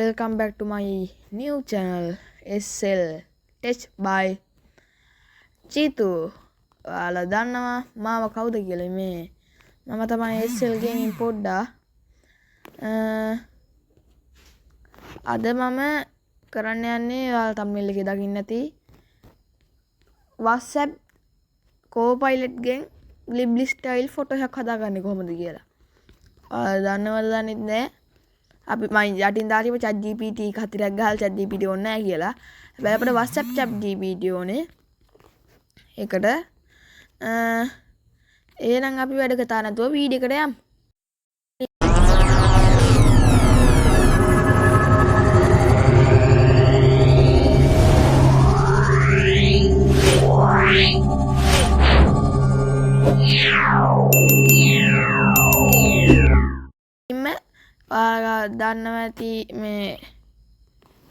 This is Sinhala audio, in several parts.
welcome back to my new channel SL Tech by Chitu. ඔයාලා දන්නවා මාව කවුද කියලා මේ මම තමයි SL Gaming පොඩ්ඩා. අද මම කරන්න යන්නේ ඔයාලා thumbnail එකේ දකින්න ඇති WhatsApp Copilot ගෙන් Ghibli style photo එකක් හදාගන්නේ කොහොමද කියලා. ඔයාලා දන්නවද දන්නේ නැහැ. අපි මම යටින් දාලා තිබ්බ chat GPT කතරක් ගහලා chat GPT ඕනේ නැහැ කියලා. හැබැයි අපිට WhatsApp chat GPT ඕනේ. ඒකට එහෙනම් අපි වැඩ කතා නැතුව වීඩියෝ එකට යමු. දන්නවා ඇති මේ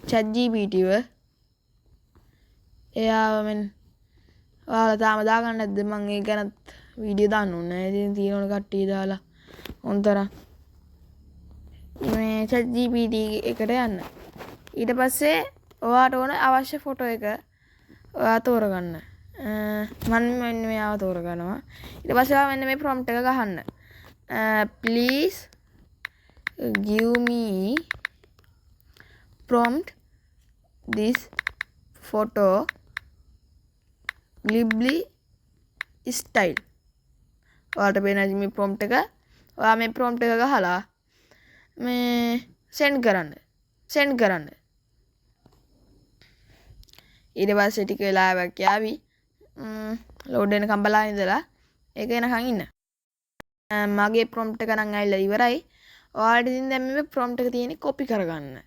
chat GPT ව එයාව මෙන් ඔයාලා තාම දාගන්න නැද්ද? මම ඒ ගැනත් වීඩියෝ දාන්න ඕනේ. ඉතින් තියෙනවනේ කට්ටිය දාලා උන්තර මේ chat GPT එකට යන්න. ඊට පස්සේ ඔයාට ඕන අවශ්‍ය ෆොටෝ එක ඔයා තෝරගන්න. මම මෙන්න මෙයාව තෝරගන්නවා. ඊට පස්සේ ඔයා මෙන්න මේ prompt එක ගහන්න. please give me prompt this photo Ghibli style. ඔයාලට පේනවා මේ prompt එක. ඔයා මේ prompt එක ගහලා මේ send කරන්න. ඊට පස්සේ ටික වෙලාවක් යාවි. load වෙනකම් බලන් ඉඳලා ඒක එනකන් ඉන්න. මගේ prompt එක නම් ඇවිල්ලා ඉවරයි. ඔයාලට ඉතින් දැන් මේ prompt එක තියෙන්නේ copy කරගන්න.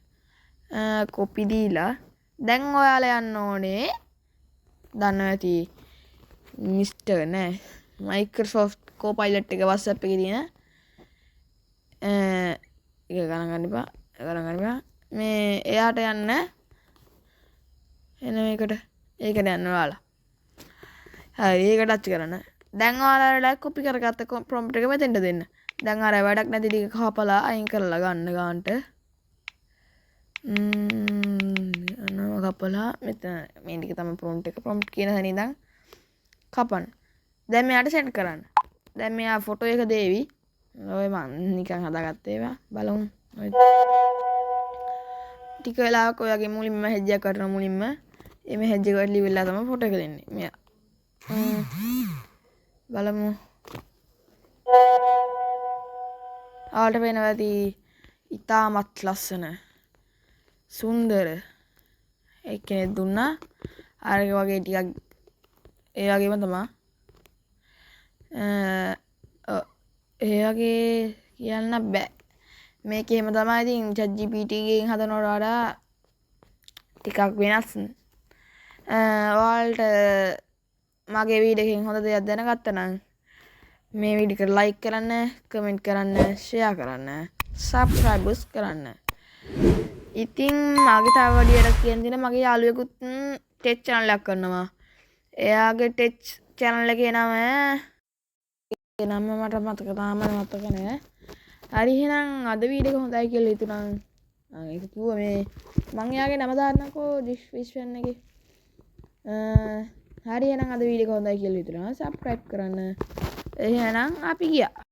copy දීලා දැන් ඔයාලා යන්න ඕනේ දන්නවා ඇති මිස්ටර් නෑ Microsoft Copilot එක WhatsApp එකේ තියෙන ඒක ගණන් ගන්න එපා. මේ එයාට යන්න එන මේකට ඒකට යන්න ඔයාලා. හරි ඒක ටච් කරන්න. දැන් ඔයාලා copy කරගත්ත prompt එක මෙතෙන්ට දෙන්න. දැන් අර වැඩක් නැති ටික කපලා අයින් කරලා ගන්න ගන්නට. කපලා මෙතන මේ ටික තමයි prompt කියන තැන ඉඳන් කපන්න. දැන් මෙයාට send කරන්න. දැන් මෙයා ෆොටෝ එක දෙවි. ඔය මම නිකන් හදාගත්තේ ඒවා බලමු. ටික වෙලාවක ඔයගේ මුලින්ම message එකක් කරන මුලින්ම මේ message එකට ලියවිලා තමයි ෆොටෝ එක දෙන්නේ. මෙයා බලමු. ආවට වෙනවා ඇති ඉතාමත් ලස්සන සුන්දර එක්කෙනෙක් දුන්නා. අර වගේ ටිකක් ඒ වගේම තමයි. ඒ වගේ කියන්න බෑ. මේක එහෙම තමයි. ඉතින් chat GPT ගෙන් හදනවට වඩා ටිකක් වෙනස්. ඔයාලට මගේ වීඩියෝ එකෙන් හොඳ දෙයක් දැනගත්තා නම් මේ වීඩියෝ එකට like කරන්න, comment කරන්න, share කරන්න, subscribe කරන්න. ඉතින් මගේ තව වැඩියට කියන දින මගේ යාළුවෙකුත් tech channel එකක් කරනවා. එයාගේ tech channel එකේ නම මට මතක නෑ. හරි එහෙනම් අද වීඩියෝ එක හොඳයි කියලා හිතුණා. මම ඒක කිව්වා මේ මම එයාගේ නම දාන්නකෝ description එකේ. හරි එහෙනම් අද වීඩියෝ එක හොඳයි කියලා හිතුණා. subscribe කරන්න. එහෙනම් අපි ගියා.